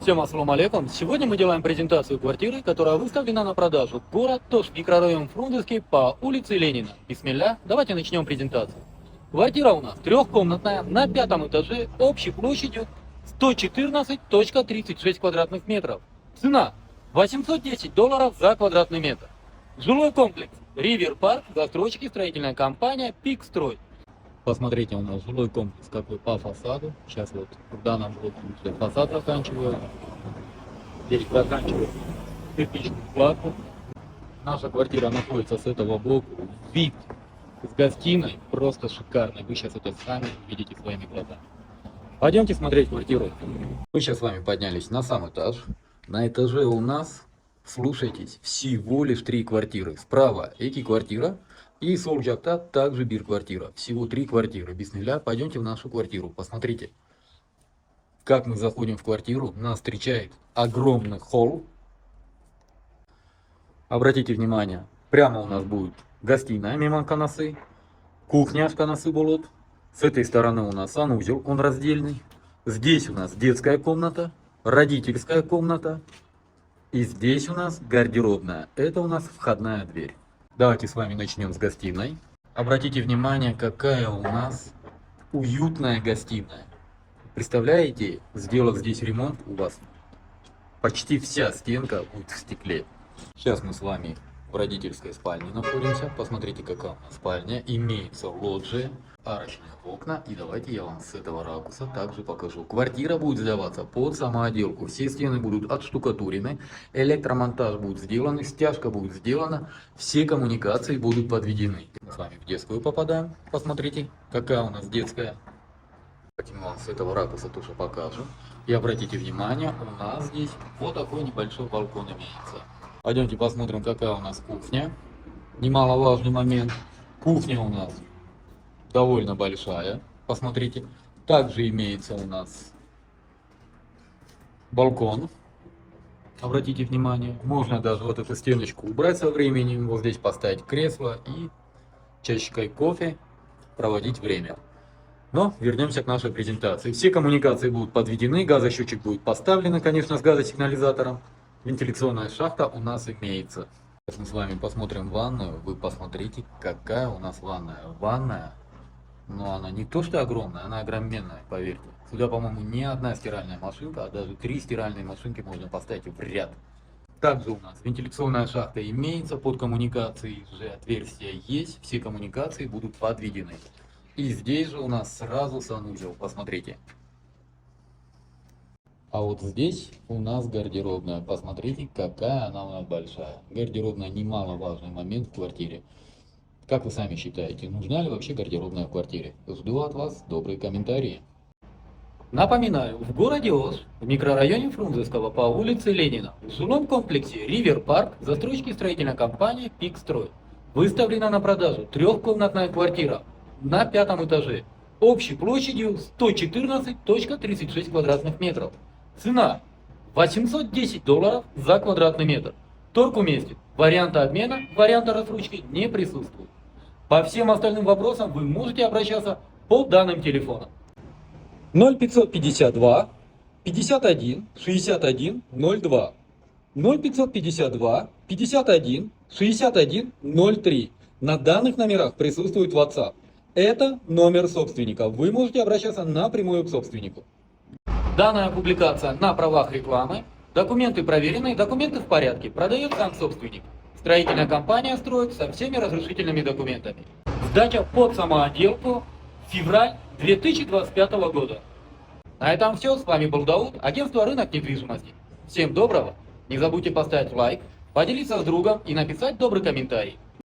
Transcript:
Всем ассаламу алейкум. Сегодня мы делаем презентацию квартиры, которая выставлена на продажу. Город Тош, микрорайон Фрунзенский по улице Ленина. Бисмилля, давайте начнем презентацию. Квартира у нас трехкомнатная на 5 этаже, общей площадью 114,36 квадратных метров. Цена $810 за квадратный метр. Жилой комплекс Ривер Парк, застройщики строительная компания Пикстрой. Посмотрите, у нас жилой комплекс какой по фасаду. Сейчас вот в данном блоке уже фасад заканчивают. Здесь заканчивают кирпичную кладку. Наша квартира находится с этого блока. Вид с гостиной просто шикарный. Вы сейчас это сами видите своими глазами. Пойдемте смотреть квартиру. Мы сейчас с вами поднялись на сам этаж. На этаже у нас, слушайтесь, всего лишь 3 квартиры. Справа эти квартира. И Солджакта также бир-квартира. Всего 3 квартиры. Бисмилля, пойдемте в нашу квартиру. Посмотрите, как мы заходим в квартиру. Нас встречает огромный холл. Обратите внимание, прямо у нас будет гостиная миман-канасы, кухня канасы болот. С этой стороны у нас санузел, он раздельный. Здесь у нас детская комната, родительская комната. И здесь у нас гардеробная. Это у нас входная дверь. Давайте с вами начнем с гостиной. Обратите внимание, какая у нас уютная гостиная. Представляете, сделав здесь ремонт, у вас почти вся стенка будет в стекле. Сейчас мы с вами в родительской спальне находимся. Посмотрите, какая у нас спальня. Имеется лоджия, арочные окна. И давайте я вам с этого ракурса также покажу. Квартира будет сдаваться под самоотделку. Все стены будут отштукатурены. Электромонтаж будет сделан. Стяжка будет сделана. Все коммуникации будут подведены. Мы с вами в детскую попадаем. Посмотрите, какая у нас детская. Давайте мы вам с этого ракурса тоже покажем. И обратите внимание, у нас здесь вот такой небольшой балкон имеется. Пойдемте посмотрим, какая у нас кухня. Немаловажный момент. Кухня у нас довольно большая. Посмотрите. Также имеется у нас балкон. Обратите внимание. Можно даже вот эту стеночку убрать со временем. Вот здесь поставить кресло и чашечкой кофе проводить время. Но вернемся к нашей презентации. Все коммуникации будут подведены. Газосчетчик будет поставлен, конечно, с газосигнализатором. Вентиляционная шахта у нас имеется. Сейчас мы с вами посмотрим ванную. Вы посмотрите, какая у нас ванная. Ванная, но она не то что огромная, она огроменная, поверьте. Сюда, по-моему, не одна стиральная машинка, а даже 3 стиральные машинки можно поставить в ряд. Также у нас вентиляционная шахта имеется, под коммуникацией же отверстия есть. Все коммуникации будут подведены. И здесь же у нас сразу санузел, посмотрите. А вот здесь у нас гардеробная. Посмотрите, какая она у нас большая. Гардеробная немаловажный момент в квартире. Как вы сами считаете, нужна ли вообще гардеробная в квартире? Жду от вас добрые комментарии. Напоминаю, в городе Ош, в микрорайоне Фрунзенского по улице Ленина, в жилом комплексе Ривер Парк, застройщики строительная компания Пикстрой. Выставлена на продажу трехкомнатная квартира на 5 этаже, общей площадью 114,36 квадратных метров. Цена $810 за квадратный метр. Торг уместен. Варианта обмена, варианта рассрочки не присутствует. По всем остальным вопросам вы можете обращаться по данным телефонам. 0552 51 61 02, 0552 51 61 03. На данных номерах присутствует WhatsApp. Это номер собственника. Вы можете обращаться напрямую к собственнику. Данная публикация на правах рекламы. Документы проверены, документы в порядке. Продает сам собственник. Строительная компания строит со всеми разрешительными документами. Сдача под самоотделку. Февраль 2025 года. На этом все. С вами был Дауд, агентство «Рынок недвижимости». Всем доброго. Не забудьте поставить лайк, поделиться с другом и написать добрый комментарий.